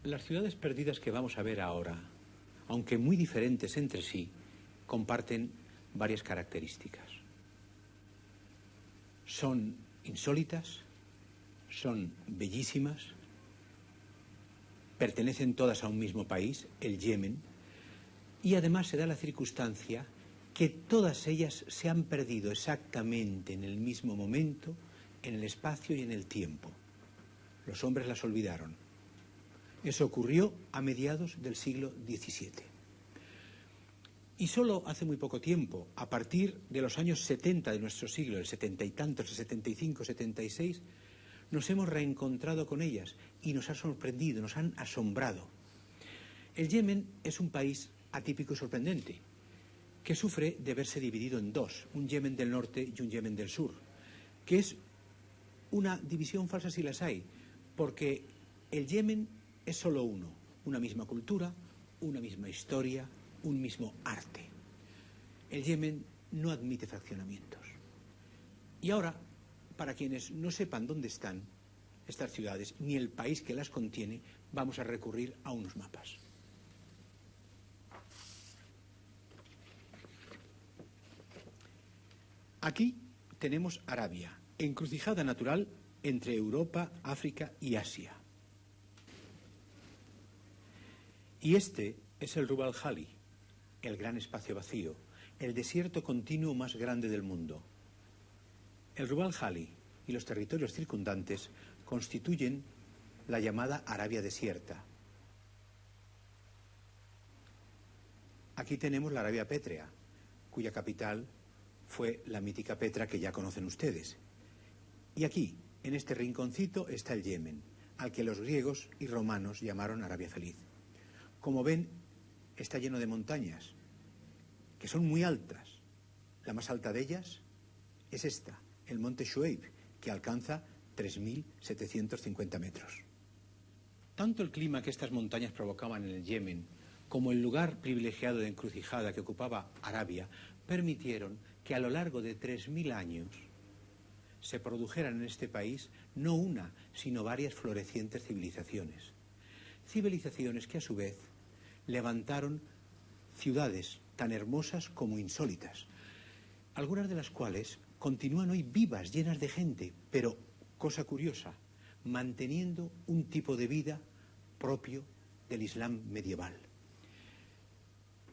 Las ciudades perdidas que vamos a ver ahora, aunque muy diferentes entre sí, comparten varias características. Son insólitas, son bellísimas, pertenecen todas a un mismo país, el Yemen, y además se da la circunstancia que todas ellas se han perdido exactamente en el mismo momento, en el espacio y en el tiempo. Los hombres las olvidaron. Eso ocurrió a mediados del siglo XVII. Y solo hace muy poco tiempo, a partir de los años 70 de nuestro siglo, el 70 y tantos, el 75, 76, nos hemos reencontrado con ellas y nos ha sorprendido, nos han asombrado. El Yemen es un país atípico y sorprendente, que sufre de verse dividido en dos, un Yemen del norte y un Yemen del sur, que es una división falsa si las hay, porque el Yemen es solo uno, una misma cultura, una misma historia, un mismo arte. El Yemen no admite fraccionamientos. Y ahora, para quienes no sepan dónde están estas ciudades, ni el país que las contiene, vamos a recurrir a unos mapas. Aquí tenemos Arabia, encrucijada natural entre Europa, África y Asia. Y este es el Rub al-Khali, el gran espacio vacío, el desierto continuo más grande del mundo. El Rub al-Khali y los territorios circundantes constituyen la llamada Arabia desierta. Aquí tenemos la Arabia pétrea, cuya capital fue la mítica Petra que ya conocen ustedes. Y aquí, en este rinconcito, está el Yemen, al que los griegos y romanos llamaron Arabia Feliz. Como ven, está lleno de montañas, que son muy altas. La más alta de ellas es esta, el monte Shuaib, que alcanza 3.750 metros. Tanto el clima que estas montañas provocaban en el Yemen, como el lugar privilegiado de encrucijada que ocupaba Arabia, permitieron que a lo largo de 3.000 años se produjeran en este país no una, sino varias florecientes civilizaciones. Civilizaciones que a su vez levantaron ciudades tan hermosas como insólitas, algunas de las cuales continúan hoy vivas, llenas de gente, pero, cosa curiosa, manteniendo un tipo de vida propio del Islam medieval.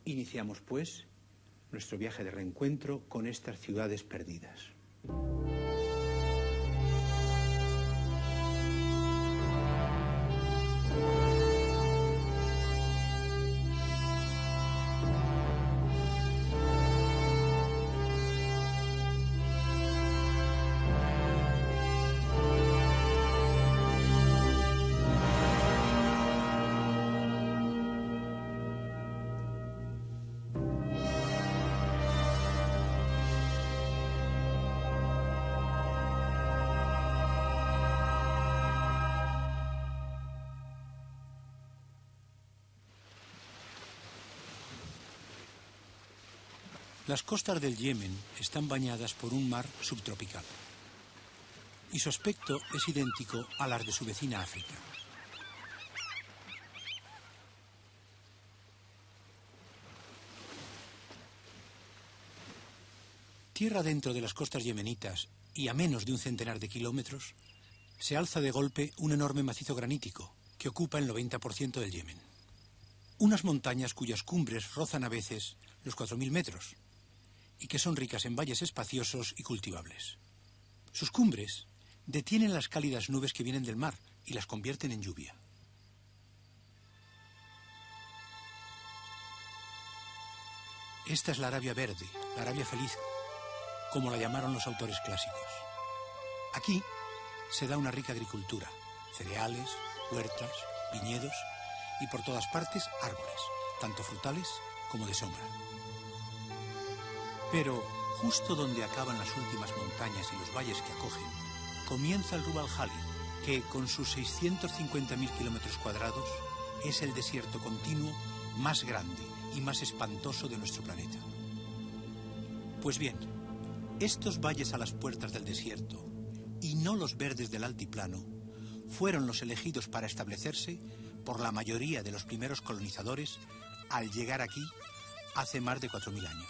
Iniciamos, pues, nuestro viaje de reencuentro con estas ciudades perdidas. Las costas del Yemen están bañadas por un mar subtropical y su aspecto es idéntico a las de su vecina África. Tierra dentro de las costas yemenitas y a menos de un centenar de kilómetros, se alza de golpe un enorme macizo granítico que ocupa el 90% del Yemen. Unas montañas cuyas cumbres rozan a veces los 4.000 metros y que son ricas en valles espaciosos y cultivables. Sus cumbres detienen las cálidas nubes que vienen del mar y las convierten en lluvia. Esta es la Arabia verde, la Arabia feliz, como la llamaron los autores clásicos. Aquí se da una rica agricultura, cereales, huertas, viñedos y por todas partes árboles, tanto frutales como de sombra. Pero justo donde acaban las últimas montañas y los valles que acogen, comienza el Rub al-Khali, que con sus 650.000 kilómetros cuadrados es el desierto continuo más grande y más espantoso de nuestro planeta. Pues bien, estos valles a las puertas del desierto, y no los verdes del altiplano, fueron los elegidos para establecerse por la mayoría de los primeros colonizadores al llegar aquí hace más de 4.000 años.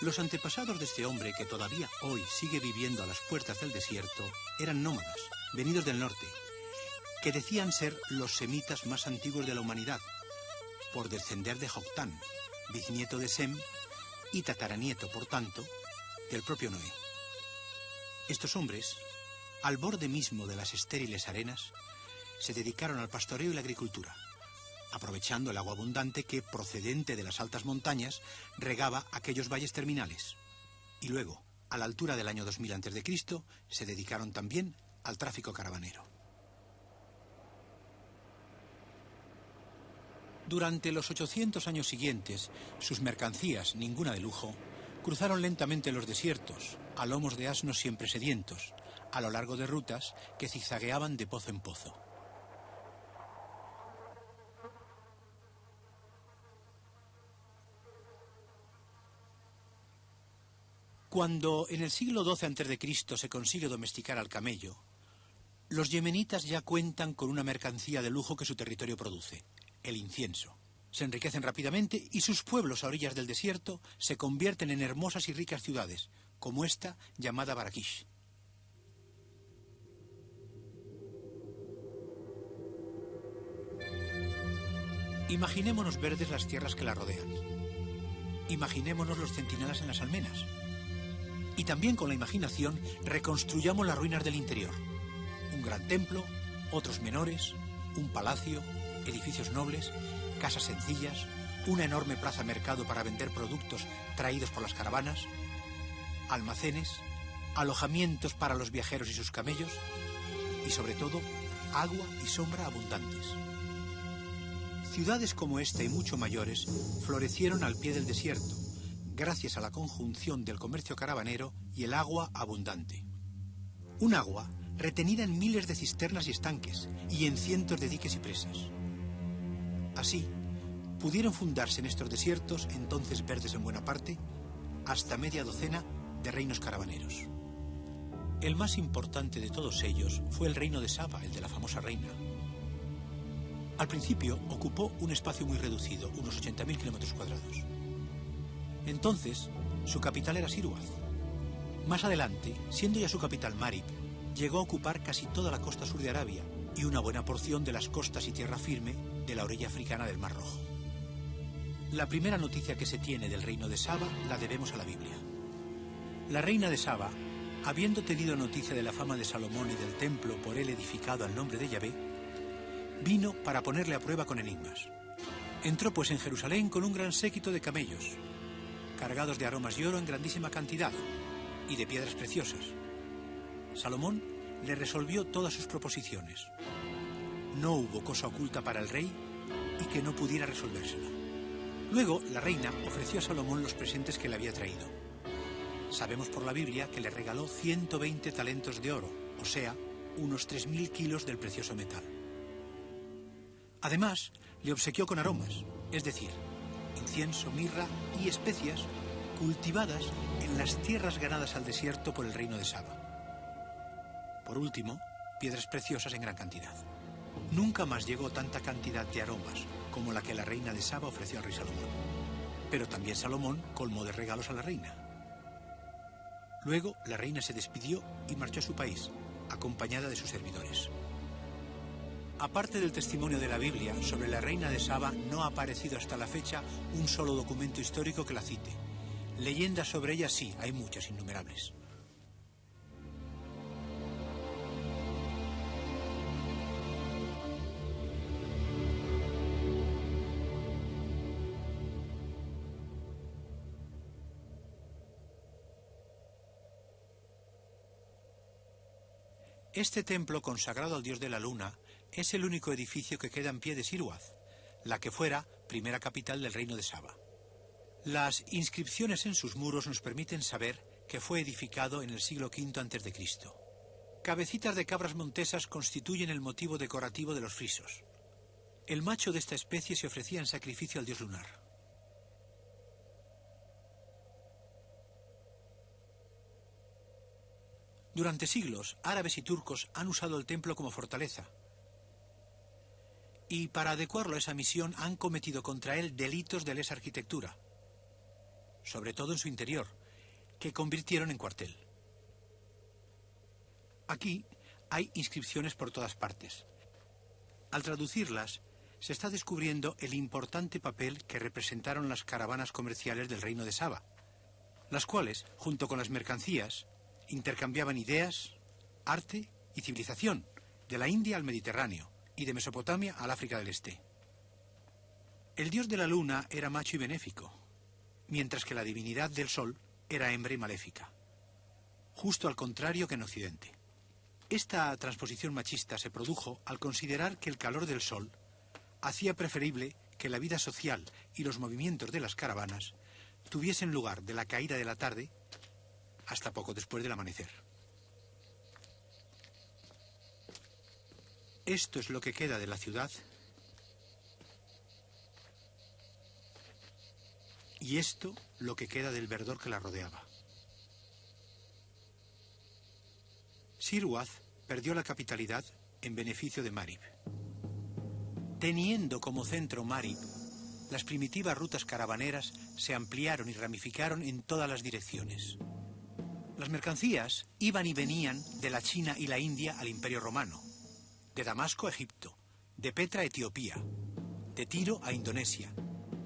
Los antepasados de este hombre, que todavía hoy sigue viviendo a las puertas del desierto, eran nómadas, venidos del norte, que decían ser los semitas más antiguos de la humanidad, por descender de Joctán, bisnieto de Sem, y tataranieto, por tanto, del propio Noé. Estos hombres, al borde mismo de las estériles arenas, se dedicaron al pastoreo y la agricultura, aprovechando el agua abundante que, procedente de las altas montañas, regaba aquellos valles terminales. Y luego, a la altura del año 2000 a.C., se dedicaron también al tráfico caravanero. Durante los 800 años siguientes, sus mercancías, ninguna de lujo, cruzaron lentamente los desiertos, a lomos de asnos siempre sedientos, a lo largo de rutas que zigzagueaban de pozo en pozo. Cuando en el siglo XII a.C. se consigue domesticar al camello, los yemenitas ya cuentan con una mercancía de lujo que su territorio produce, el incienso. Se enriquecen rápidamente y sus pueblos a orillas del desierto se convierten en hermosas y ricas ciudades, como esta llamada Barakish. Imaginémonos verdes las tierras que la rodean. Imaginémonos los centinelas en las almenas. Y también con la imaginación reconstruyamos las ruinas del interior. Un gran templo, otros menores, un palacio, edificios nobles, casas sencillas, una enorme plaza-mercado para vender productos traídos por las caravanas, almacenes, alojamientos para los viajeros y sus camellos, y sobre todo, agua y sombra abundantes. Ciudades como esta y mucho mayores florecieron al pie del desierto, gracias a la conjunción del comercio caravanero y el agua abundante. Un agua retenida en miles de cisternas y estanques y en cientos de diques y presas. Así, pudieron fundarse en estos desiertos, entonces verdes en buena parte, hasta media docena de reinos caravaneros. El más importante de todos ellos fue el reino de Saba, el de la famosa reina. Al principio ocupó un espacio muy reducido, unos 80.000 kilómetros cuadrados. Entonces, su capital era Sirwaz. Más adelante, siendo ya su capital Marib, llegó a ocupar casi toda la costa sur de Arabia y una buena porción de las costas y tierra firme de la orilla africana del Mar Rojo. La primera noticia que se tiene del reino de Saba la debemos a la Biblia. La reina de Saba, habiendo tenido noticia de la fama de Salomón y del templo por él edificado al nombre de Yahvé, vino para ponerle a prueba con enigmas. Entró pues en Jerusalén con un gran séquito de camellos, cargados de aromas y oro en grandísima cantidad, y de piedras preciosas. Salomón le resolvió todas sus proposiciones. No hubo cosa oculta para el rey y que no pudiera resolvérsela. Luego, la reina ofreció a Salomón los presentes que le había traído. Sabemos por la Biblia que le regaló 120 talentos de oro, o sea, unos 3.000 kilos del precioso metal. Además, le obsequió con aromas, es decir, incienso, mirra y especias cultivadas en las tierras ganadas al desierto por el reino de Saba. Por último, piedras preciosas en gran cantidad. Nunca más llegó tanta cantidad de aromas como la que la reina de Saba ofreció al rey Salomón. Pero también Salomón colmó de regalos a la reina. Luego, la reina se despidió y marchó a su país, acompañada de sus servidores. Aparte del testimonio de la Biblia sobre la reina de Saba, no ha aparecido hasta la fecha un solo documento histórico que la cite. Leyendas sobre ella sí, hay muchas, innumerables. Este templo consagrado al dios de la luna es el único edificio que queda en pie de Sirwaz, la que fuera primera capital del reino de Saba. Las inscripciones en sus muros nos permiten saber que fue edificado en el siglo V a.C. Cabecitas de cabras montesas constituyen el motivo decorativo de los frisos. El macho de esta especie se ofrecía en sacrificio al dios lunar. Durante siglos, árabes y turcos han usado el templo como fortaleza. Y para adecuarlo a esa misión han cometido contra él delitos de lesa arquitectura, sobre todo en su interior, que convirtieron en cuartel. Aquí hay inscripciones por todas partes. Al traducirlas, se está descubriendo el importante papel que representaron las caravanas comerciales del reino de Saba, las cuales, junto con las mercancías, intercambiaban ideas, arte y civilización, de la India al Mediterráneo y de Mesopotamia al África del Este. El dios de la luna era macho y benéfico, mientras que la divinidad del sol era hembra y maléfica, justo al contrario que en Occidente. Esta transposición machista se produjo al considerar que el calor del sol hacía preferible que la vida social y los movimientos de las caravanas tuviesen lugar de la caída de la tarde hasta poco después del amanecer. Esto es lo que queda de la ciudad y esto lo que queda del verdor que la rodeaba. Sirwaz perdió la capitalidad en beneficio de Marib. Teniendo como centro Marib, las primitivas rutas caravaneras se ampliaron y ramificaron en todas las direcciones. Las mercancías iban y venían de la China y la India al Imperio Romano, de Damasco a Egipto, de Petra a Etiopía, de Tiro a Indonesia.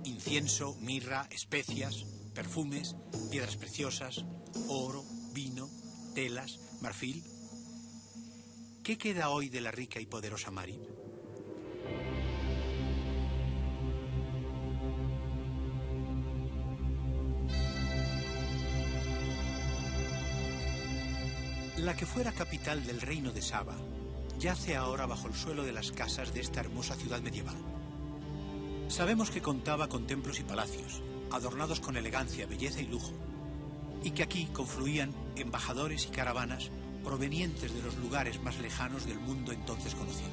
Incienso, mirra, especias, perfumes, piedras preciosas, oro, vino, telas, marfil. ¿Qué queda hoy de la rica y poderosa Marib? La que fuera capital del reino de Saba yace ahora bajo el suelo de las casas de esta hermosa ciudad medieval. Sabemos que contaba con templos y palacios, adornados con elegancia, belleza y lujo, y que aquí confluían embajadores y caravanas provenientes de los lugares más lejanos del mundo entonces conocido.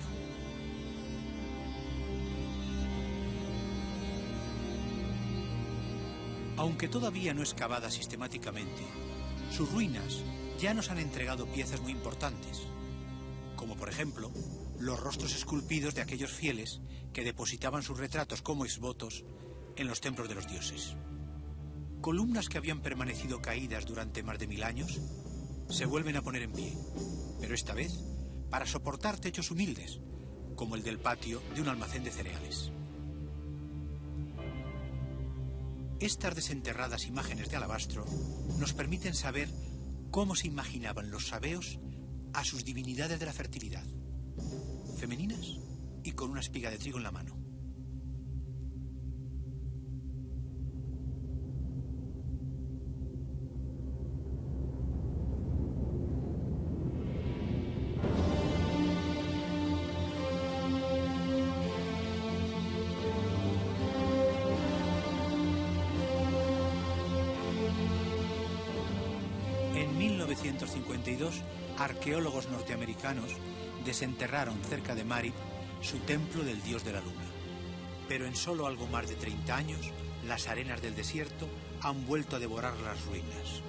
Aunque todavía no excavada sistemáticamente, sus ruinas ya nos han entregado piezas muy importantes, como por ejemplo los rostros esculpidos de aquellos fieles que depositaban sus retratos como exvotos en los templos de los dioses. Columnas que habían permanecido caídas durante más de 1000 años se vuelven a poner en pie, pero esta vez para soportar techos humildes, como el del patio de un almacén de cereales. Estas desenterradas imágenes de alabastro nos permiten saber cómo se imaginaban los sabeos a sus divinidades de la fertilidad, femeninas y con una espiga de trigo en la mano. En 1952, arqueólogos norteamericanos desenterraron cerca de Marib su templo del dios de la luna. Pero en solo algo más de 30 años, las arenas del desierto han vuelto a devorar las ruinas.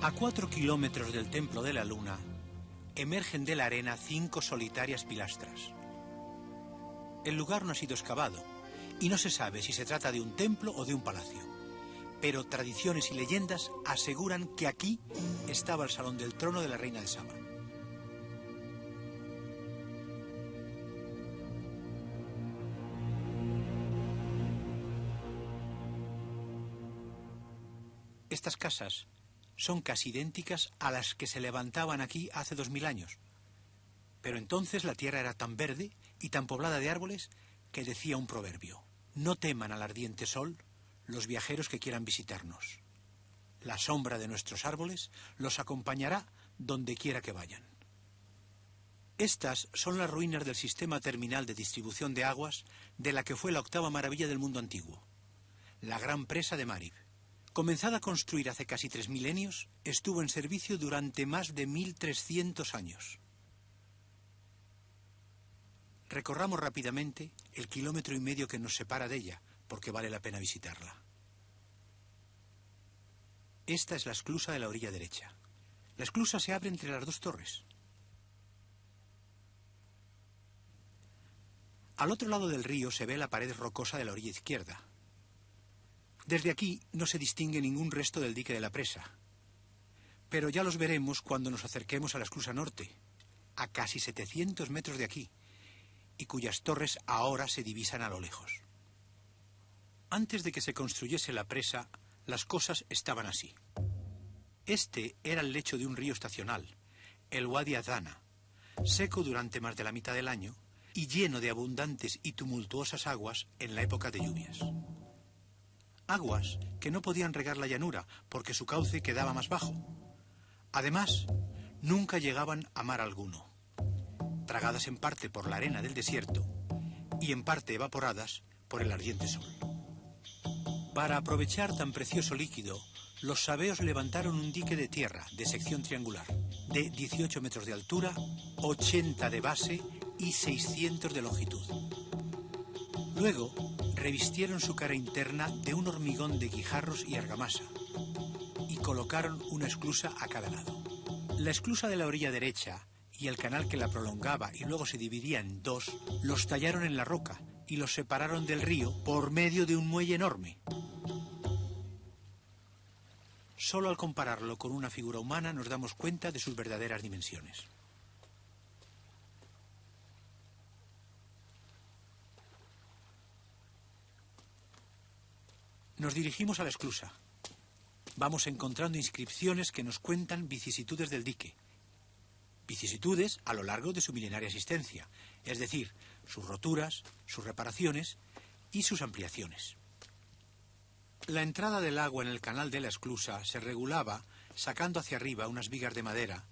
A 4 kilómetros del templo de la luna, emergen de la arena 5 solitarias pilastras. El lugar no ha sido excavado y no se sabe si se trata de un templo o de un palacio. Pero tradiciones y leyendas aseguran que aquí estaba el salón del trono de la reina de Saba. Estas casas son casi idénticas a las que se levantaban aquí hace 2000 años. Pero entonces la tierra era tan verde y tan poblada de árboles que decía un proverbio: no teman al ardiente sol los viajeros que quieran visitarnos. La sombra de nuestros árboles los acompañará donde quiera que vayan. Estas son las ruinas del sistema terminal de distribución de aguas de la que fue la octava maravilla del mundo antiguo, la gran presa de Marib. Comenzada a construir hace casi 3 milenios, estuvo en servicio durante más de 1300 años. Recorramos rápidamente el 1,5 kilómetros que nos separa de ella, porque vale la pena visitarla. Esta es la esclusa de la orilla derecha. La esclusa se abre entre las dos torres. Al otro lado del río se ve la pared rocosa de la orilla izquierda. Desde aquí no se distingue ningún resto del dique de la presa, pero ya los veremos cuando nos acerquemos a la esclusa norte, a casi 700 metros de aquí, y cuyas torres ahora se divisan a lo lejos. Antes de que se construyese la presa, las cosas estaban así. Este era el lecho de un río estacional, el Wadi Adana, seco durante más de la mitad del año y lleno de abundantes y tumultuosas aguas en la época de lluvias. Aguas que no podían regar la llanura porque su cauce quedaba más bajo. Además, nunca llegaban a mar alguno, tragadas en parte por la arena del desierto y en parte evaporadas por el ardiente sol. Para aprovechar tan precioso líquido, los sabeos levantaron un dique de tierra de sección triangular, de 18 metros de altura, 80 de base y 600 de longitud. Luego, revistieron su cara interna de un hormigón de guijarros y argamasa y colocaron una esclusa a cada lado. La esclusa de la orilla derecha y el canal que la prolongaba y luego se dividía en dos, los tallaron en la roca y los separaron del río por medio de un muelle enorme. Solo al compararlo con una figura humana nos damos cuenta de sus verdaderas dimensiones. Nos dirigimos a la esclusa. Vamos encontrando inscripciones que nos cuentan vicisitudes del dique. Vicisitudes a lo largo de su milenaria existencia, es decir, sus roturas, sus reparaciones y sus ampliaciones. La entrada del agua en el canal de la esclusa se regulaba sacando hacia arriba unas vigas de madera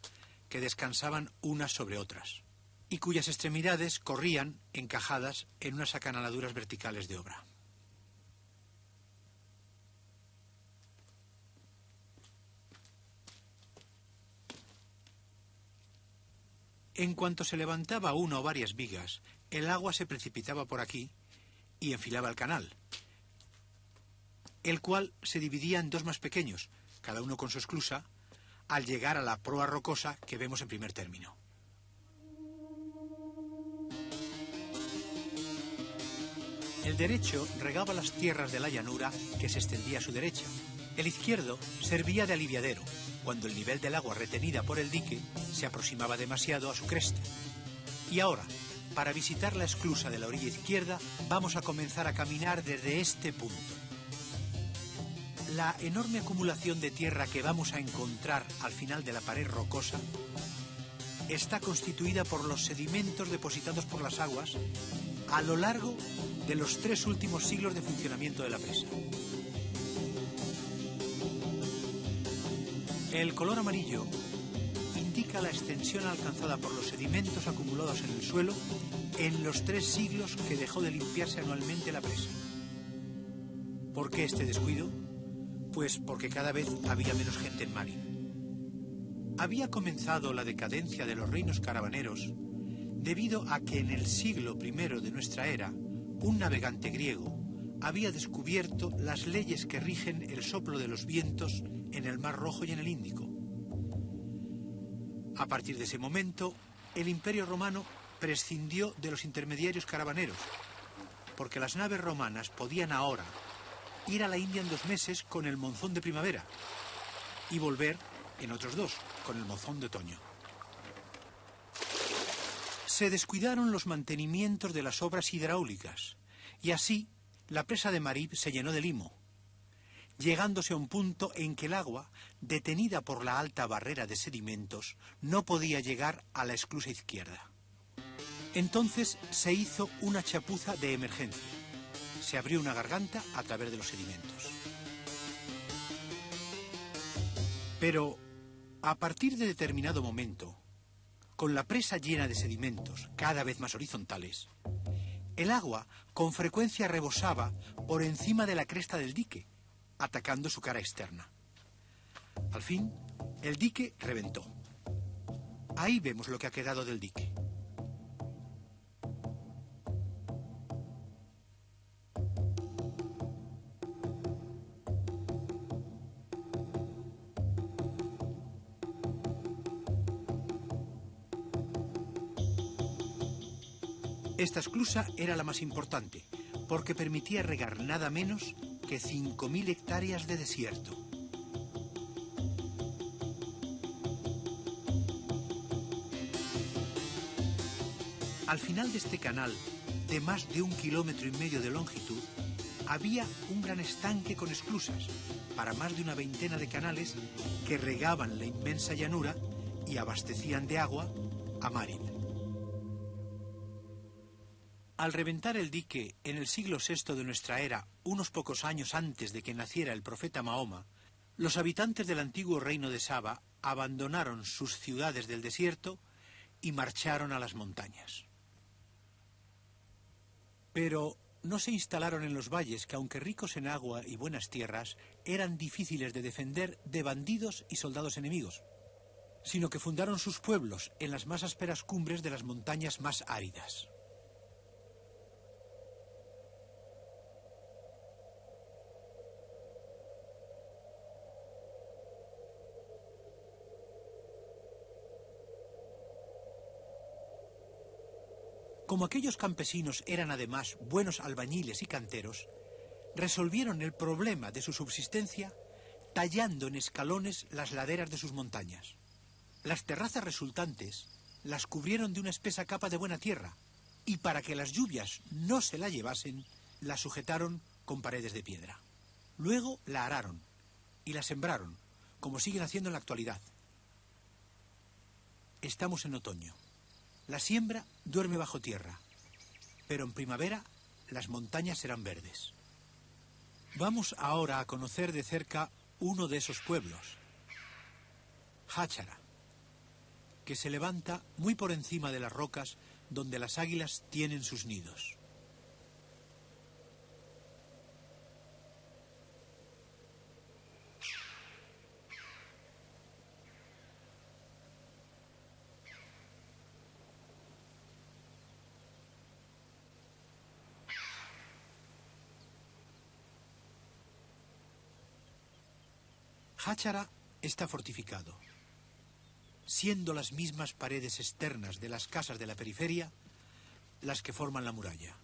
que descansaban unas sobre otras y cuyas extremidades corrían encajadas en unas acanaladuras verticales de obra. En cuanto se levantaba una o varias vigas, el agua se precipitaba por aquí y enfilaba el canal, el cual se dividía en dos más pequeños, cada uno con su esclusa, al llegar a la proa rocosa que vemos en primer término. El derecho regaba las tierras de la llanura que se extendía a su derecha. El izquierdo servía de aliviadero, cuando el nivel del agua retenida por el dique se aproximaba demasiado a su cresta. Y ahora, para visitar la esclusa de la orilla izquierda, vamos a comenzar a caminar desde este punto. La enorme acumulación de tierra que vamos a encontrar al final de la pared rocosa está constituida por los sedimentos depositados por las aguas a lo largo de los 3 últimos siglos de funcionamiento de la presa. El color amarillo indica la extensión alcanzada por los sedimentos acumulados en el suelo en los 3 siglos que dejó de limpiarse anualmente la presa. ¿Por qué este descuido? Pues porque cada vez había menos gente en Marin. Había comenzado la decadencia de los reinos caravaneros debido a que en el siglo I de nuestra era, un navegante griego había descubierto las leyes que rigen el soplo de los vientos en el Mar Rojo y en el Índico. A partir de ese momento, el Imperio Romano prescindió de los intermediarios caravaneros, porque las naves romanas podían ahora ir a la India en 2 meses con el monzón de primavera y volver en otros 2 con el monzón de otoño. Se descuidaron los mantenimientos de las obras hidráulicas y así la presa de Marib se llenó de limo, llegándose a un punto en que el agua, detenida por la alta barrera de sedimentos, no podía llegar a la esclusa izquierda. Entonces se hizo una chapuza de emergencia. Se abrió una garganta a través de los sedimentos. Pero, a partir de determinado momento, con la presa llena de sedimentos cada vez más horizontales, el agua con frecuencia rebosaba por encima de la cresta del dique, atacando su cara externa. Al fin, el dique reventó. Ahí vemos lo que ha quedado del dique. Esta esclusa era la más importante, porque permitía regar nada menos que 5.000 hectáreas de desierto. Al final de este canal, de más de 1,5 kilómetros de longitud, había un gran estanque con esclusas para más de una veintena de canales que regaban la inmensa llanura y abastecían de agua a Marid. Al reventar el dique en el siglo VI de nuestra era, unos pocos años antes de que naciera el profeta Mahoma, los habitantes del antiguo reino de Saba abandonaron sus ciudades del desierto y marcharon a las montañas. Pero no se instalaron en los valles que, aunque ricos en agua y buenas tierras, eran difíciles de defender de bandidos y soldados enemigos, sino que fundaron sus pueblos en las más ásperas cumbres de las montañas más áridas. Como aquellos campesinos eran además buenos albañiles y canteros, resolvieron el problema de su subsistencia tallando en escalones las laderas de sus montañas. Las terrazas resultantes las cubrieron de una espesa capa de buena tierra y para que las lluvias no se la llevasen, la sujetaron con paredes de piedra. Luego la araron y la sembraron, como siguen haciendo en la actualidad. Estamos en otoño. La siembra duerme bajo tierra, pero en primavera las montañas serán verdes. Vamos ahora a conocer de cerca uno de esos pueblos, Háchara, que se levanta muy por encima de las rocas donde las águilas tienen sus nidos. Háchara está fortificado, siendo las mismas paredes externas de las casas de la periferia las que forman la muralla.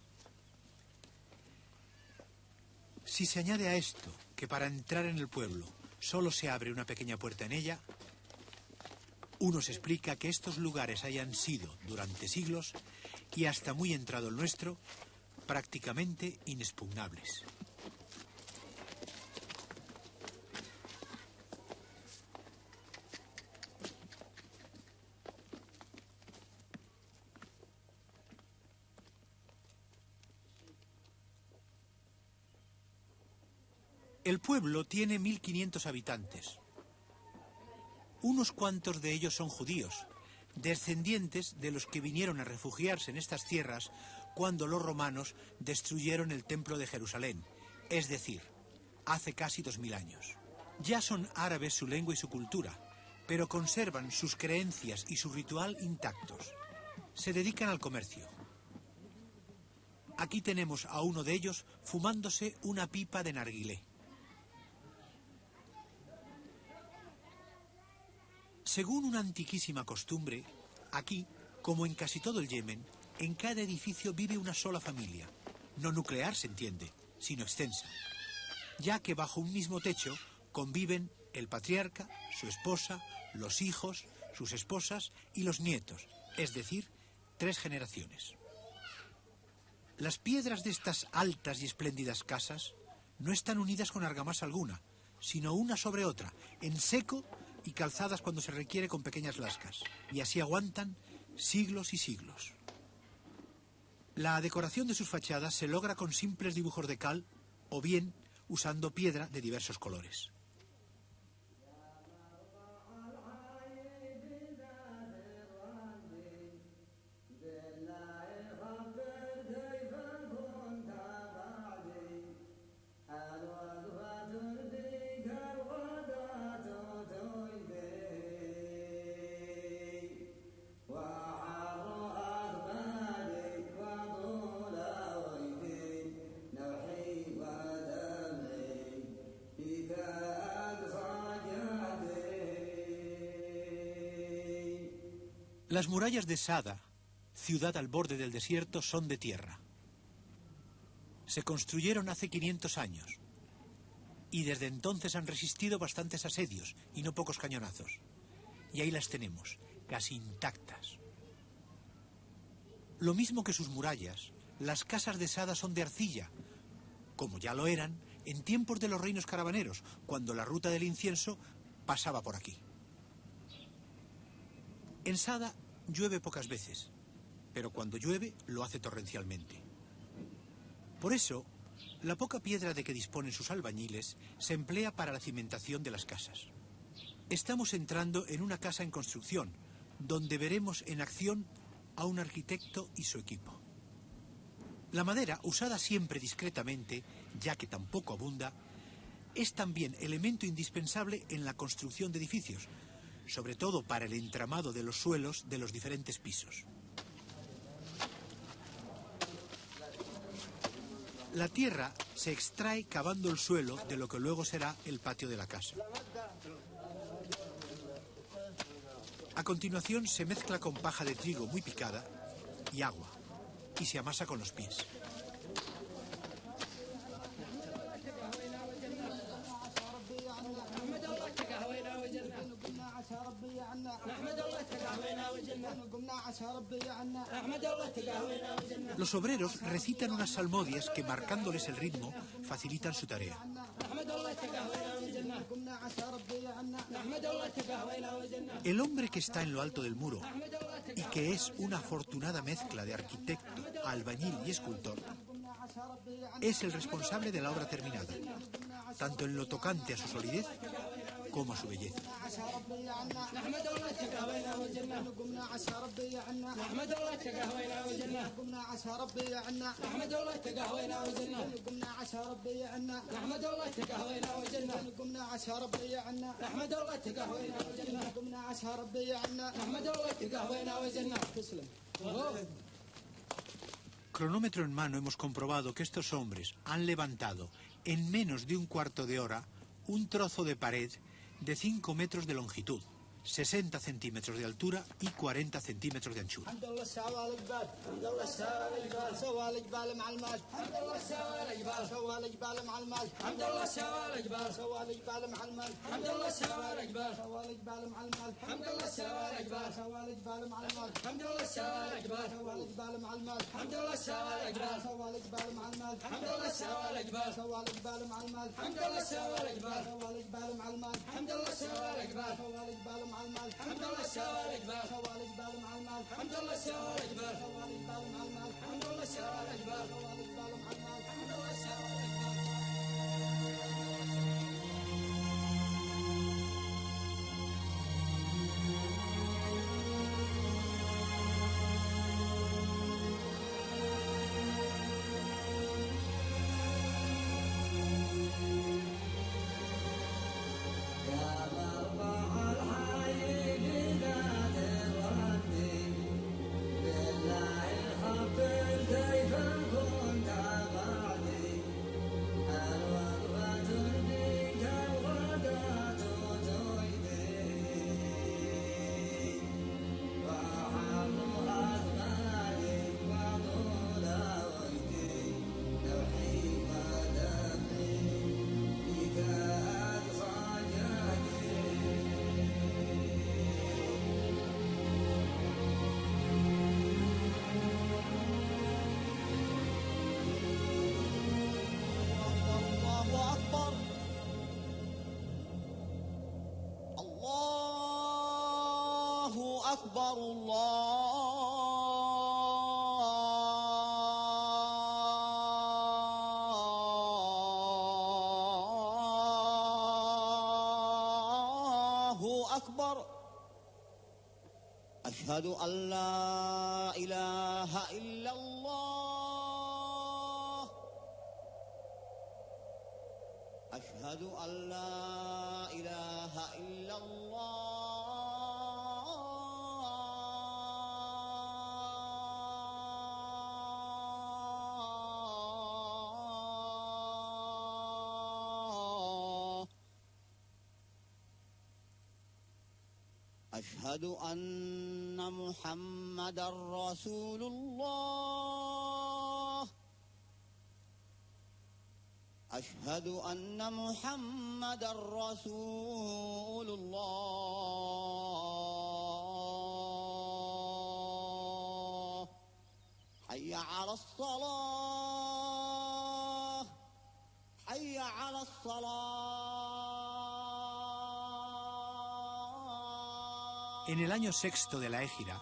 Si se añade a esto que para entrar en el pueblo solo se abre una pequeña puerta en ella, uno se explica que estos lugares hayan sido, durante siglos, y hasta muy entrado el nuestro, prácticamente inexpugnables. El pueblo tiene 1.500 habitantes. Unos cuantos de ellos son judíos, descendientes de los que vinieron a refugiarse en estas tierras cuando los romanos destruyeron el templo de Jerusalén, es decir, hace casi 2000 años. Ya son árabes su lengua y su cultura, pero conservan sus creencias y su ritual intactos. Se dedican al comercio. Aquí tenemos a uno de ellos fumándose una pipa de narguilé. Según una antiquísima costumbre, aquí, como en casi todo el Yemen, en cada edificio vive una sola familia. No nuclear, se entiende, sino extensa. Ya que bajo un mismo techo conviven el patriarca, su esposa, los hijos, sus esposas y los nietos, es decir, 3 generaciones. Las piedras de estas altas y espléndidas casas no están unidas con argamasa alguna, sino una sobre otra, en seco y calzadas cuando se requiere con pequeñas lascas, y así aguantan siglos y siglos. La decoración de sus fachadas se logra con simples dibujos de cal o bien usando piedra de diversos colores. Las murallas de Sada ciudad al borde del desierto, son de tierra. Se construyeron hace 500 años y desde entonces han resistido bastantes asedios y no pocos cañonazos. Y ahí las tenemos, casi intactas. Lo mismo que sus murallas, las casas de Sada son de arcilla, como ya lo eran en tiempos de los reinos caravaneros, cuando la ruta del incienso pasaba por aquí. En Sada llueve pocas veces, pero cuando llueve lo hace torrencialmente. Por eso, la poca piedra de que disponen sus albañiles se emplea para la cimentación de las casas. Estamos entrando en una casa en construcción, donde veremos en acción a un arquitecto y su equipo. La madera, usada siempre discretamente, ya que tampoco abunda, es también elemento indispensable en la construcción de edificios, sobre todo para el entramado de los suelos de los diferentes pisos. La tierra se extrae cavando el suelo de lo que luego será el patio de la casa. A continuación se mezcla con paja de trigo muy picada y agua, y se amasa con los pies. Los obreros recitan unas salmodias que, marcándoles el ritmo, facilitan su tarea. El hombre que está en lo alto del muro y que es una afortunada mezcla de arquitecto, albañil y escultor, es el responsable de la obra terminada, tanto en lo tocante a su solidez como a su belleza. Cronómetro en mano hemos comprobado que estos hombres han levantado en menos de un cuarto de hora un trozo de pared de 5 metros de longitud, 60 centímetros de altura y 40 centímetros de anchura. أكبر الله أكبر أشهد أن لا إله إلا الله أشهد أن لا إله إلا الله أشهد أن محمدا رسول الله أشهد أن محمدا رسول الله حي على الصلاة حي على الصلاة. En el año sexto de la Égira,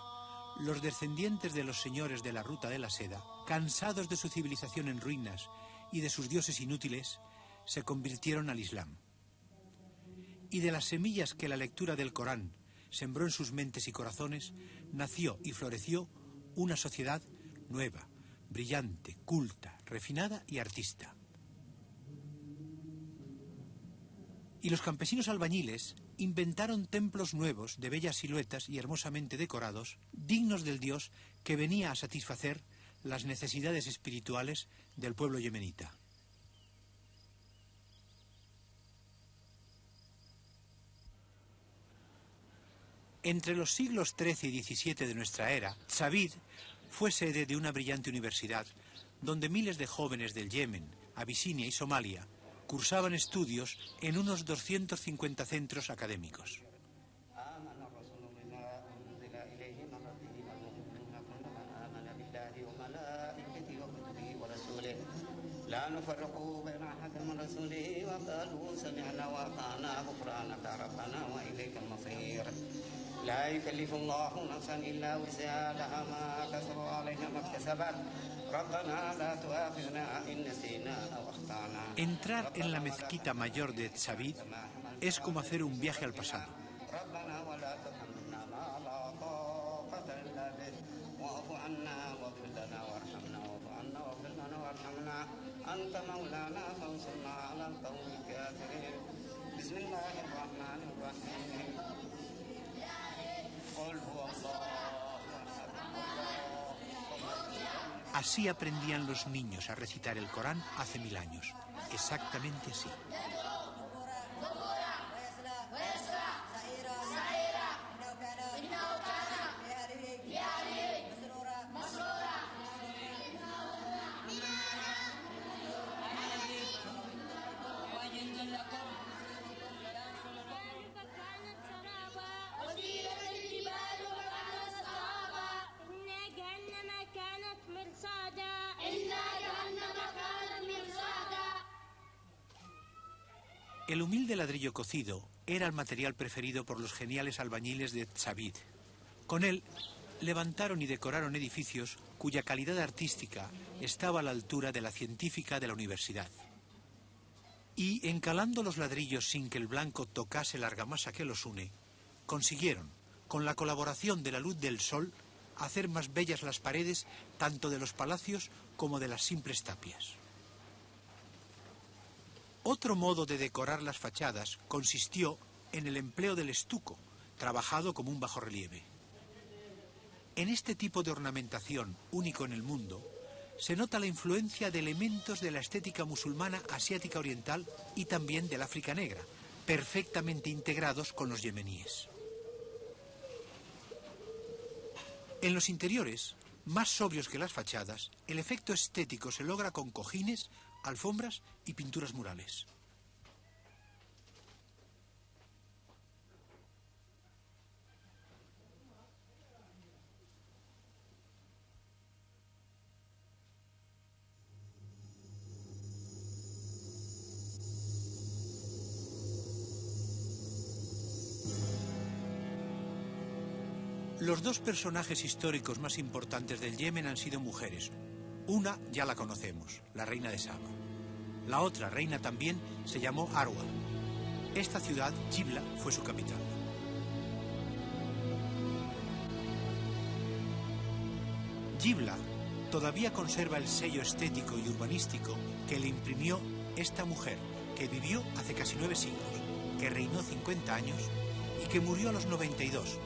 los descendientes de los señores de la Ruta de la Seda, cansados de su civilización en ruinas y de sus dioses inútiles, se convirtieron al Islam. Y de las semillas que la lectura del Corán sembró en sus mentes y corazones, nació y floreció una sociedad nueva, brillante, culta, refinada y artista. Y los campesinos albañiles inventaron templos nuevos de bellas siluetas y hermosamente decorados, dignos del Dios que venía a satisfacer las necesidades espirituales del pueblo yemenita. Entre los siglos XIII y XVII de nuestra era, Tsavid fue sede de una brillante universidad donde miles de jóvenes del Yemen, Abisinia y Somalia cursaban estudios en unos 250 centros académicos. Entrar en la mezquita mayor de Tsavid es como hacer un viaje al pasado. Así aprendían los niños a recitar el Corán hace 1000 años. Exactamente así. El humilde ladrillo cocido era el material preferido por los geniales albañiles de Tsavid. Con él levantaron y decoraron edificios cuya calidad artística estaba a la altura de la científica de la universidad. Y encalando los ladrillos sin que el blanco tocase la argamasa que los une, consiguieron, con la colaboración de la luz del sol, hacer más bellas las paredes tanto de los palacios como de las simples tapias. Otro modo de decorar las fachadas consistió en el empleo del estuco, trabajado como un bajorrelieve. En este tipo de ornamentación, único en el mundo, se nota la influencia de elementos de la estética musulmana asiática oriental y también del África negra, perfectamente integrados con los yemeníes. En los interiores, más sobrios que las fachadas, el efecto estético se logra con cojines, alfombras y pinturas murales. Los dos personajes históricos más importantes del Yemen han sido mujeres. Una ya la conocemos, la reina de Saba. La otra reina también se llamó Arwa. Esta ciudad, Jibla, fue su capital. Jibla todavía conserva el sello estético y urbanístico que le imprimió esta mujer, que vivió hace casi 9 siglos, que reinó 50 años y que murió a los 92,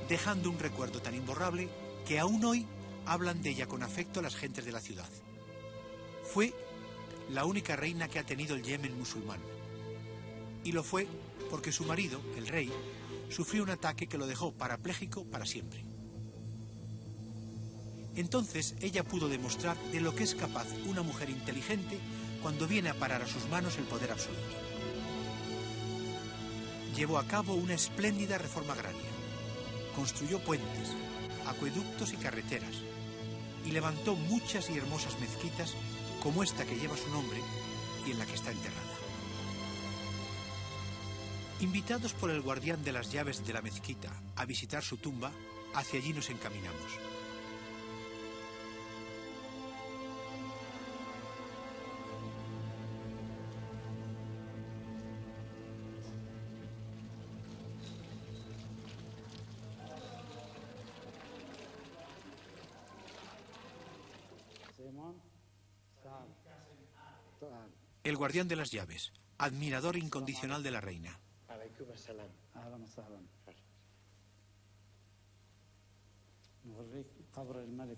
dejando un recuerdo tan imborrable que aún hoy hablan de ella con afecto las gentes de la ciudad. Fue la única reina que ha tenido el Yemen musulmán. Y lo fue porque su marido, el rey, sufrió un ataque que lo dejó parapléjico para siempre. Entonces ella pudo demostrar de lo que es capaz una mujer inteligente cuando viene a parar a sus manos el poder absoluto. Llevó a cabo una espléndida reforma agraria, construyó puentes, acueductos y carreteras, y levantó muchas y hermosas mezquitas como esta que lleva su nombre y en la que está enterrada. Invitados por el guardián de las llaves de la mezquita a visitar su tumba, hacia allí nos encaminamos. El guardián de las llaves, admirador incondicional de la reina.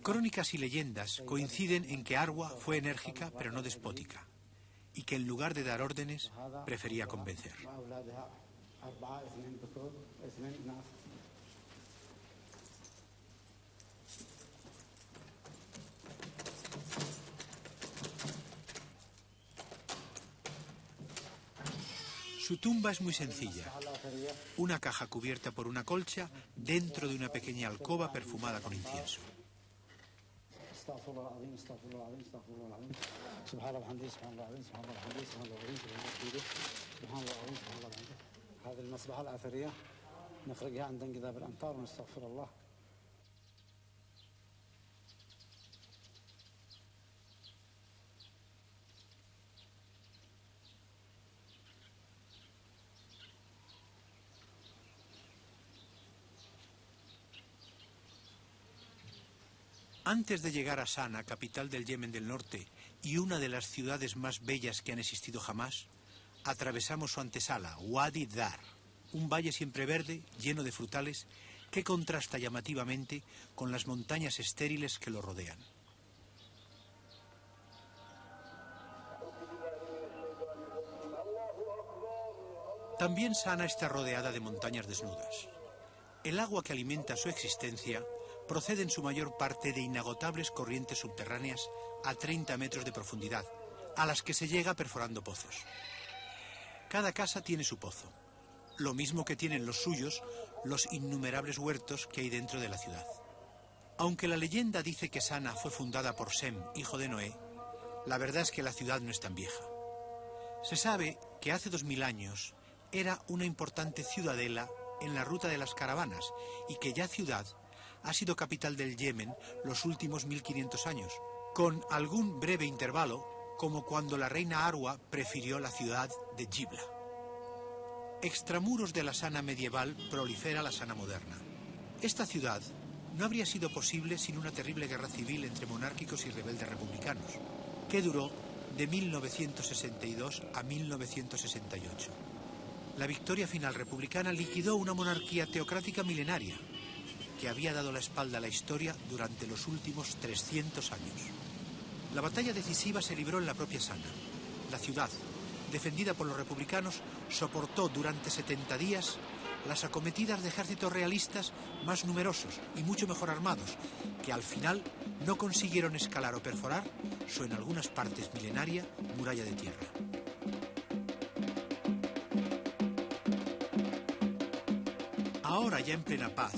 Crónicas y leyendas coinciden en que Arwa fue enérgica pero no despótica, y que en lugar de dar órdenes, prefería convencer. Su tumba es muy sencilla, una caja cubierta por una colcha dentro de una pequeña alcoba perfumada con incienso. Antes de llegar a Sana, capital del Yemen del Norte y una de las ciudades más bellas que han existido jamás, atravesamos su antesala, Wadi Dar, un valle siempre verde, lleno de frutales, que contrasta llamativamente con las montañas estériles que lo rodean. También Sana está rodeada de montañas desnudas. El agua que alimenta su existencia procede en su mayor parte de inagotables corrientes subterráneas a 30 metros de profundidad, a las que se llega perforando pozos. Cada casa tiene su pozo, lo mismo que tienen los suyos los innumerables huertos que hay dentro de la ciudad. Aunque la leyenda dice que Sana fue fundada por Sem, hijo de Noé, la verdad es que la ciudad no es tan vieja. Se sabe que hace 2000 años era una importante ciudadela en la ruta de las caravanas y que ya ciudad ha sido capital del Yemen los últimos 1500 años, con algún breve intervalo, como cuando la reina Arwa prefirió la ciudad de Jibla. Extramuros de la Sana medieval prolifera la Sana moderna. Esta ciudad no habría sido posible sin una terrible guerra civil entre monárquicos y rebeldes republicanos, que duró de 1962 a 1968. La victoria final republicana liquidó una monarquía teocrática milenaria, que había dado la espalda a la historia durante los últimos 300 años. La batalla decisiva se libró en la propia Sana. La ciudad, defendida por los republicanos, soportó durante 70 días las acometidas de ejércitos realistas más numerosos y mucho mejor armados, que al final no consiguieron escalar o perforar su en algunas partes milenaria muralla de tierra. Ahora, ya en plena paz,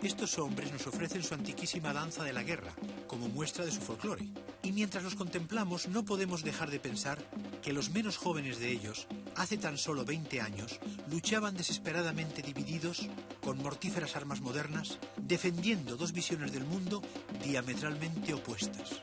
estos hombres nos ofrecen su antiquísima danza de la guerra, como muestra de su folclore. Y mientras los contemplamos, no podemos dejar de pensar que los menos jóvenes de ellos, hace tan solo 20 años, luchaban desesperadamente divididos, con mortíferas armas modernas, defendiendo dos visiones del mundo diametralmente opuestas.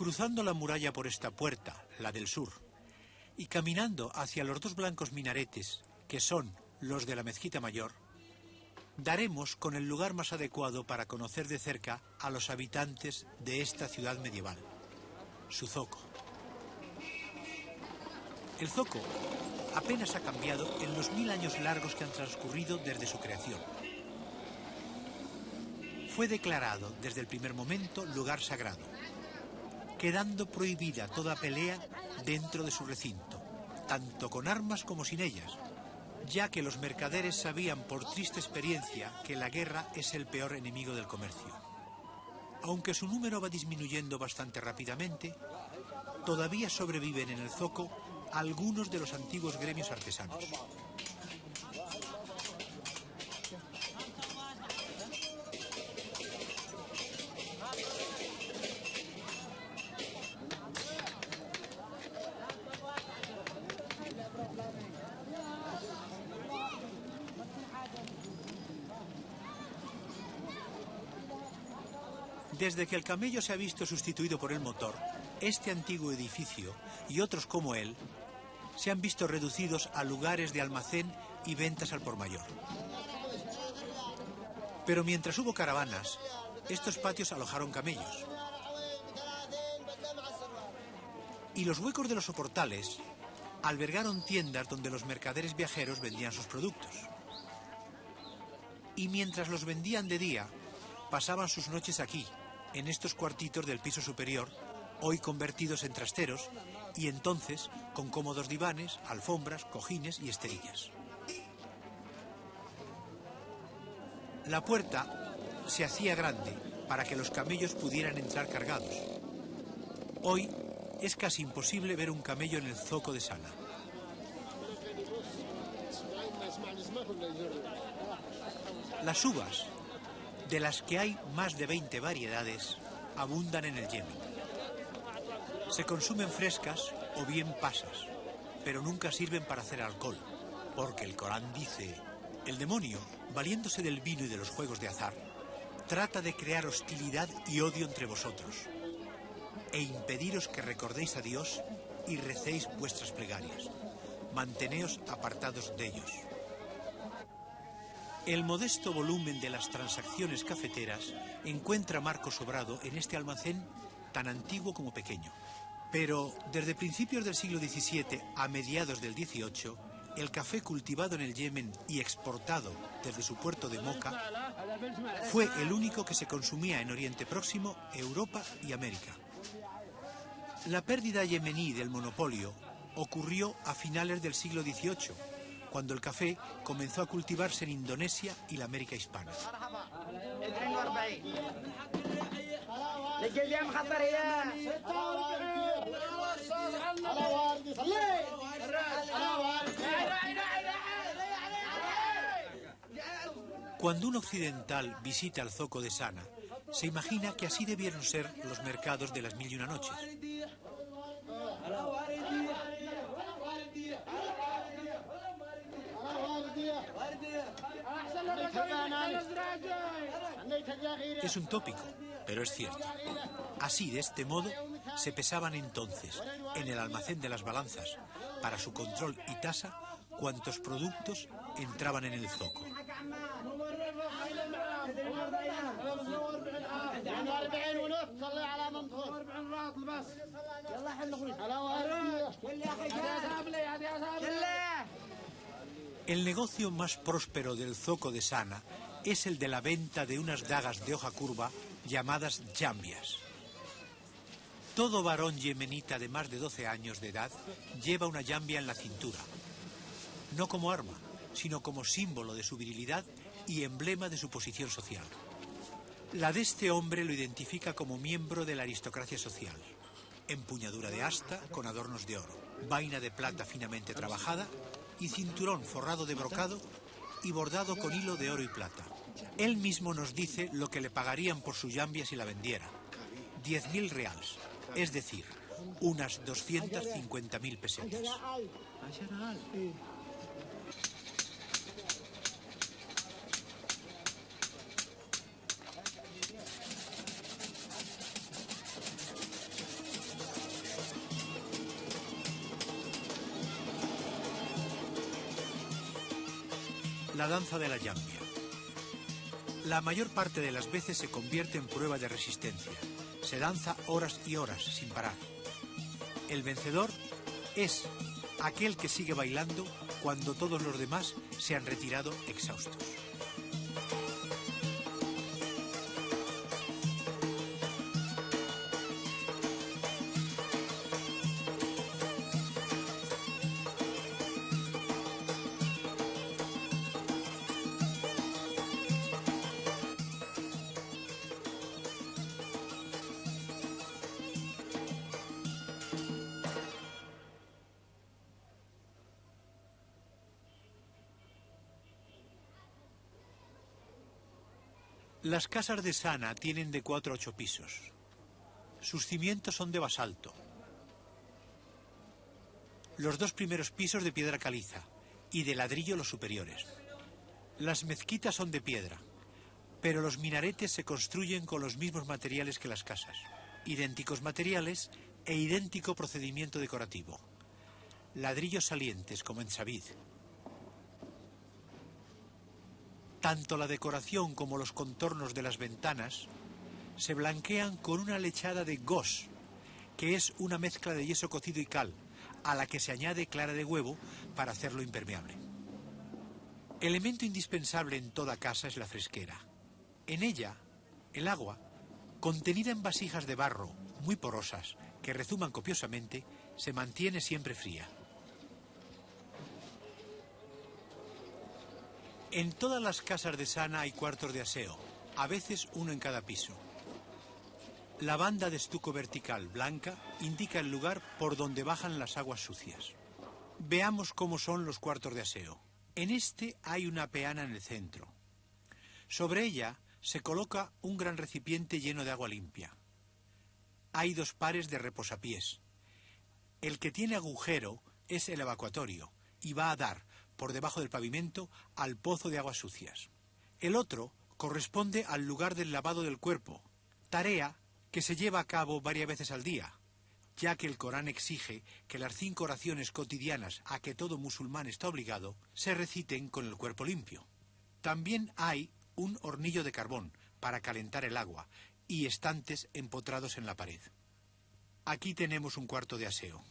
Cruzando la muralla por esta puerta, la del sur, y caminando hacia los dos blancos minaretes, que son los de la mezquita mayor, daremos con el lugar más adecuado para conocer de cerca a los habitantes de esta ciudad medieval, su zoco. El zoco apenas ha cambiado en los 1000 años largos que han transcurrido desde su creación. Fue declarado desde el primer momento lugar sagrado, quedando prohibida toda pelea dentro de su recinto, tanto con armas como sin ellas, ya que los mercaderes sabían por triste experiencia que la guerra es el peor enemigo del comercio. Aunque su número va disminuyendo bastante rápidamente, todavía sobreviven en el zoco algunos de los antiguos gremios artesanos. Desde que el camello se ha visto sustituido por el motor, este antiguo edificio y otros como él se han visto reducidos a lugares de almacén y ventas al por mayor. Pero mientras hubo caravanas, estos patios alojaron camellos. Y los huecos de los soportales albergaron tiendas donde los mercaderes viajeros vendían sus productos. Y mientras los vendían de día, pasaban sus noches aquí, en estos cuartitos del piso superior, hoy convertidos en trasteros, y entonces con cómodos divanes, alfombras, cojines y esterillas. La puerta se hacía grande para que los camellos pudieran entrar cargados. Hoy es casi imposible ver un camello en el zoco de Sana. Las uvas, de las que hay más de 20 variedades, abundan en el Yemen. Se consumen frescas o bien pasas, pero nunca sirven para hacer alcohol, porque el Corán dice: el demonio, valiéndose del vino y de los juegos de azar, trata de crear hostilidad y odio entre vosotros, e impediros que recordéis a Dios y recéis vuestras plegarias. Manteneos apartados de ellos. El modesto volumen de las transacciones cafeteras encuentra marco sobrado en este almacén tan antiguo como pequeño. Pero desde principios del siglo XVII a mediados del XVIII, el café cultivado en el Yemen y exportado desde su puerto de Moca fue el único que se consumía en Oriente Próximo, Europa y América. La pérdida yemení del monopolio ocurrió a finales del siglo XVIII, cuando el café comenzó a cultivarse en Indonesia y la América hispana. Cuando un occidental visita el zoco de Sana, se imagina que así debieron ser los mercados de las 1001 noches. Es un tópico, pero es cierto. Así, de este modo, se pesaban entonces, en el almacén de las balanzas, para su control y tasa, cuantos productos entraban en el zoco. El negocio más próspero del zoco de Sana es el de la venta de unas dagas de hoja curva llamadas jambias. Todo varón yemenita de más de 12 años de edad lleva una jambia en la cintura, no como arma, sino como símbolo de su virilidad y emblema de su posición social. La de este hombre lo identifica como miembro de la aristocracia social. Empuñadura de asta con adornos de oro, vaina de plata finamente trabajada y cinturón forrado de brocado y bordado con hilo de oro y plata. Él mismo nos dice lo que le pagarían por su jambia si la vendiera: 10.000 reals, es decir, unas 250.000 pesetas. La danza de la jambia. La mayor parte de las veces se convierte en prueba de resistencia. Se danza horas y horas sin parar. El vencedor es aquel que sigue bailando cuando todos los demás se han retirado exhaustos. Las casas de Sana tienen de 4 a 8 pisos. Sus cimientos son de basalto. Los 2 primeros pisos de piedra caliza y de ladrillo los superiores. Las mezquitas son de piedra, pero los minaretes se construyen con los mismos materiales que las casas. Idénticos materiales e idéntico procedimiento decorativo. Ladrillos salientes como en Savid. Tanto la decoración como los contornos de las ventanas se blanquean con una lechada de gos, que es una mezcla de yeso cocido y cal, a la que se añade clara de huevo para hacerlo impermeable. Elemento indispensable en toda casa es la fresquera. En ella, el agua, contenida en vasijas de barro muy porosas, que rezuman copiosamente, se mantiene siempre fría. En todas las casas de Sana hay cuartos de aseo, a veces uno en cada piso. La banda de estuco vertical blanca indica el lugar por donde bajan las aguas sucias. Veamos cómo son los cuartos de aseo. En este hay una peana en el centro. Sobre ella se coloca un gran recipiente lleno de agua limpia. Hay 2 pares de reposapiés. El que tiene agujero es el evacuatorio y va a dar, por debajo del pavimento, al pozo de aguas sucias. El otro corresponde al lugar del lavado del cuerpo, tarea que se lleva a cabo varias veces al día, ya que el Corán exige que las 5 oraciones cotidianas a que todo musulmán está obligado se reciten con el cuerpo limpio. También hay un hornillo de carbón para calentar el agua y estantes empotrados en la pared. Aquí tenemos un cuarto de aseo.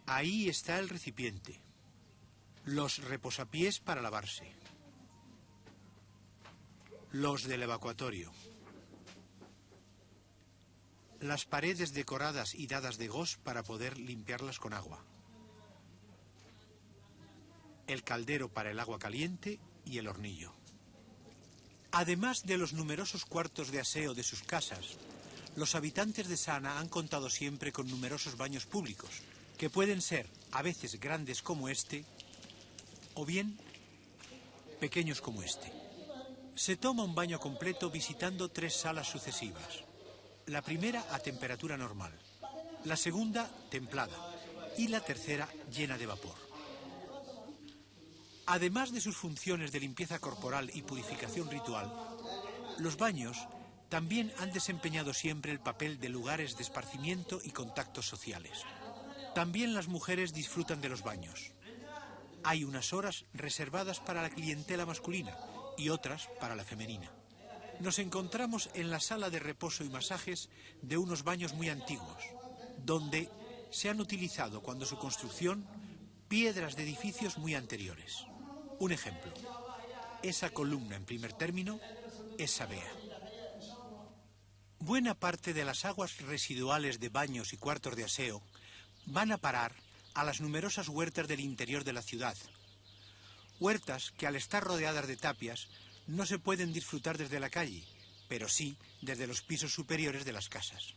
Ahí está el recipiente. Los reposapiés para lavarse. Los del evacuatorio. Las paredes decoradas y dadas de gos para poder limpiarlas con agua. El caldero para el agua caliente y el hornillo. Además de los numerosos cuartos de aseo de sus casas, los habitantes de Sana han contado siempre con numerosos baños públicos, que pueden ser a veces grandes como este, o bien pequeños como este. Se toma un baño completo visitando 3 salas sucesivas. La primera a temperatura normal, la segunda templada y la tercera llena de vapor. Además de sus funciones de limpieza corporal y purificación ritual, los baños también han desempeñado siempre el papel de lugares de esparcimiento y contactos sociales. También las mujeres disfrutan de los baños. Hay unas horas reservadas para la clientela masculina y otras para la femenina. Nos encontramos en la sala de reposo y masajes de unos baños muy antiguos, donde se han utilizado, cuando su construcción, piedras de edificios muy anteriores. Un ejemplo, esa columna en primer término es Sabea. Buena parte de las aguas residuales de baños y cuartos de aseo van a parar a las numerosas huertas del interior de la ciudad. Huertas que, al estar rodeadas de tapias, no se pueden disfrutar desde la calle, pero sí desde los pisos superiores de las casas.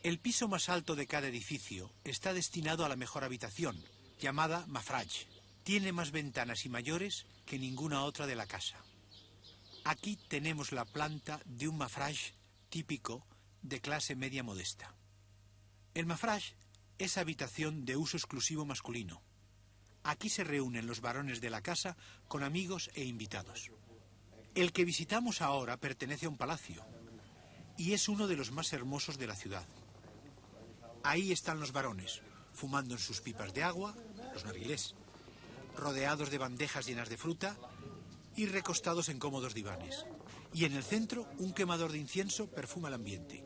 El piso más alto de cada edificio está destinado a la mejor habitación, llamada mafraj. Tiene más ventanas y mayores que ninguna otra de la casa. Aquí tenemos la planta de un mafraj típico de clase media modesta. El mafraj es habitación de uso exclusivo masculino. Aquí se reúnen los varones de la casa con amigos e invitados. El que visitamos ahora pertenece a un palacio y es uno de los más hermosos de la ciudad. Ahí están los varones, fumando en sus pipas de agua, los narguilés, rodeados de bandejas llenas de fruta y recostados en cómodos divanes. Y en el centro, un quemador de incienso perfuma el ambiente.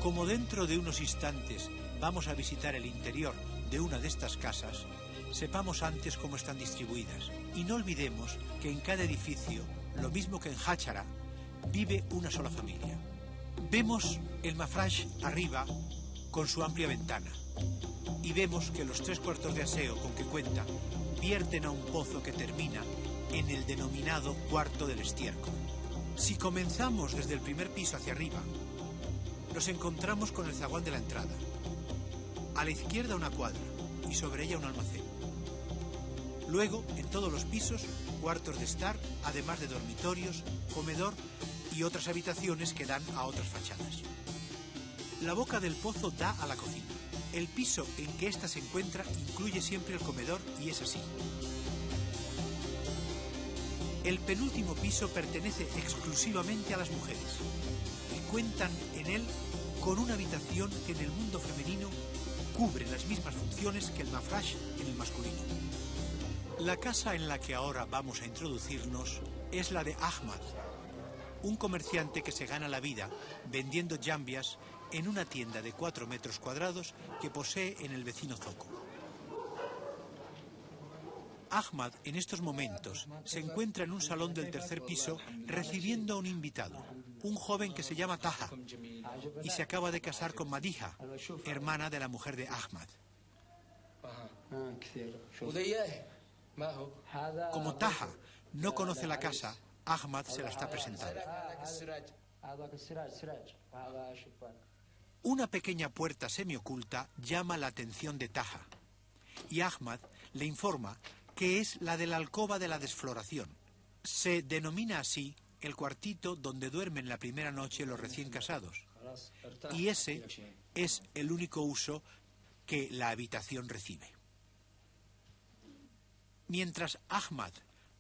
Como dentro de unos instantes vamos a visitar el interior de una de estas casas, sepamos antes cómo están distribuidas y no olvidemos que en cada edificio, lo mismo que en Háchara, vive una sola familia. Vemos el Mafraj arriba con su amplia ventana y vemos que los 3 cuartos de aseo con que cuenta vierten a un pozo que termina en el denominado cuarto del estiércol. Si comenzamos desde el primer piso hacia arriba, nos encontramos con el zaguán de la entrada. A la izquierda una cuadra y sobre ella un almacén. Luego, en todos los pisos, cuartos de estar, además de dormitorios, comedor y otras habitaciones que dan a otras fachadas. La boca del pozo da a la cocina. El piso en que ésta se encuentra incluye siempre el comedor y es así. El penúltimo piso pertenece exclusivamente a las mujeres. Cuentan en él con una habitación que en el mundo femenino cubre las mismas funciones que el Mafraj en el masculino. La casa en la que ahora vamos a introducirnos es la de Ahmad, un comerciante que se gana la vida vendiendo jambias en una tienda de 4 metros cuadrados que posee en el vecino zoco. Ahmad en estos momentos se encuentra en un salón del 3er piso recibiendo a un invitado, un joven que se llama Taha y se acaba de casar con Madiha, hermana de la mujer de Ahmad. Como Taha no conoce la casa, Ahmad se la está presentando. Una pequeña puerta semioculta llama la atención de Taha y Ahmad le informa que es la de la alcoba de la desfloración. Se denomina así el cuartito donde duermen la primera noche los recién casados. Y ese es el único uso que la habitación recibe. Mientras Ahmad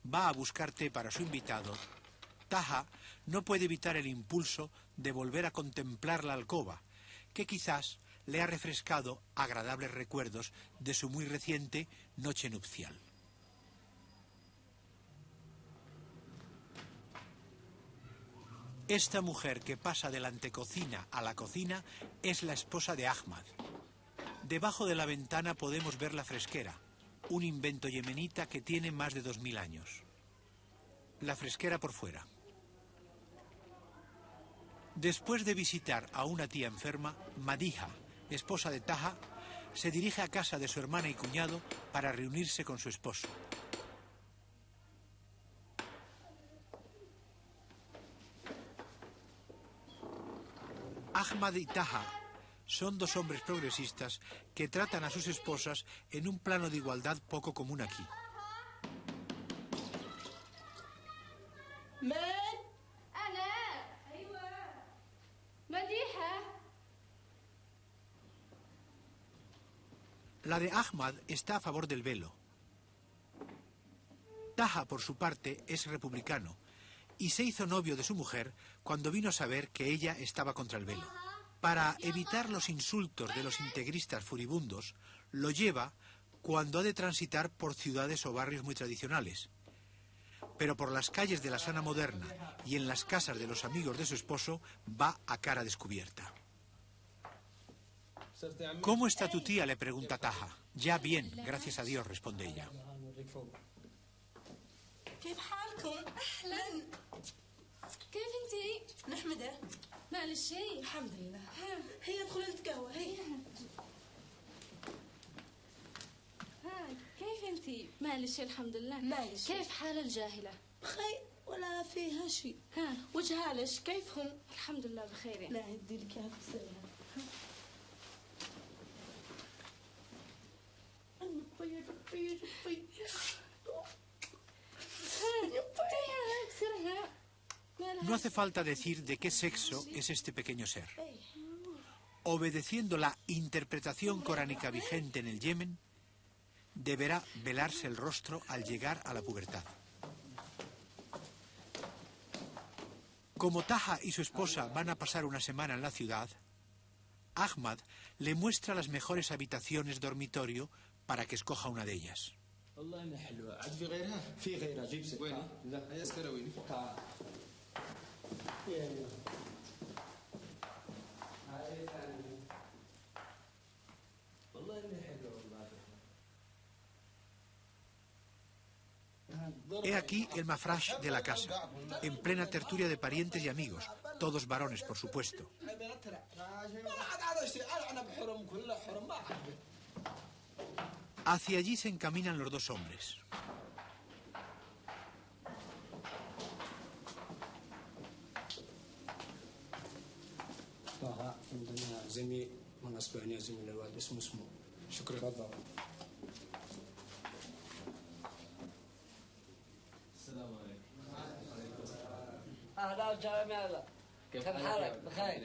va a buscar té para su invitado, Taha no puede evitar el impulso de volver a contemplar la alcoba, que quizás le ha refrescado agradables recuerdos de su muy reciente noche nupcial. Esta mujer que pasa de la antecocina a la cocina es la esposa de Ahmad. Debajo de la ventana podemos ver la fresquera, un invento yemenita que tiene más de 2000 años. La fresquera por fuera. Después de visitar a una tía enferma, Madiha, esposa de Taha, se dirige a casa de su hermana y cuñado para reunirse con su esposo. Ahmad y Taha son 2 hombres progresistas que tratan a sus esposas en un plano de igualdad poco común aquí. La de Ahmad está a favor del velo. Taha, por su parte, es republicano y se hizo novio de su mujer cuando vino a saber que ella estaba contra el velo. Para evitar los insultos de los integristas furibundos, lo lleva cuando ha de transitar por ciudades o barrios muy tradicionales. Pero por las calles de la Sana moderna y en las casas de los amigos de su esposo va a cara descubierta. ¿Cómo está tu tía?, le pregunta Taha. Ya bien, gracias a Dios, responde ella. كيف حالكم؟ أهلا. كيف انتي؟ نحمده. مالك شيء؟ الحمد لله. هي ادخلي نتقهوى هي. كيف انتي؟ مالك شيء الحمد لله. مالك شيء. كيف حال الجاهلة؟ بخير ولا فيها شيء. وجهها ليش كيفهم؟ الحمد لله بخير يعني. لا يدي لك اياها بسرعة. No hace falta decir de qué sexo es este pequeño ser. obedeciendo la interpretación coránica vigente en el Yemen, deberá velarse el rostro al llegar a la pubertad. Como Taha y su esposa van a pasar una semana en la ciudad, Ahmad le muestra las mejores habitaciones dormitorio para que escoja una de ellas. He aquí el mafrash de la casa, en plena tertulia de parientes y amigos, todos varones, por supuesto. Hacia allí se encaminan los dos hombres.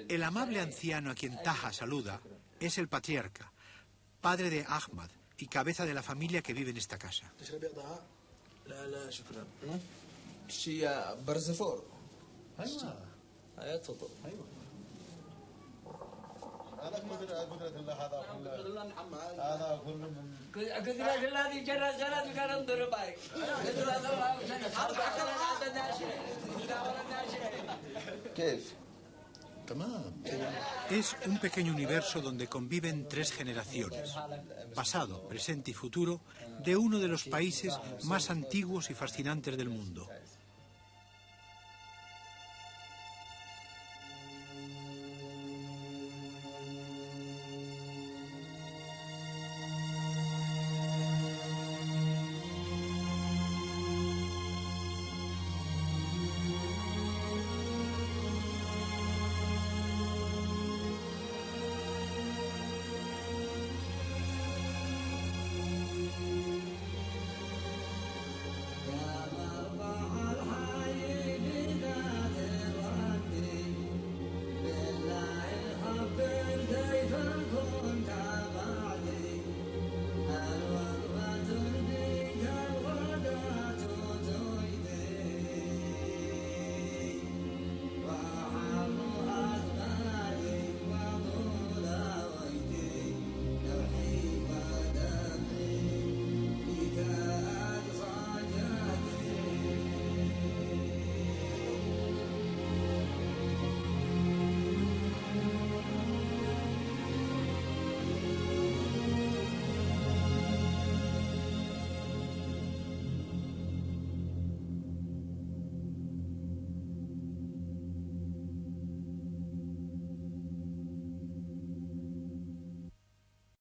El amable anciano a quien Taha saluda es el patriarca, padre de Ahmad y cabeza de la familia que vive en esta casa. Es un pequeño universo donde conviven 3 generaciones, pasado, presente y futuro, de uno de los países más antiguos y fascinantes del mundo.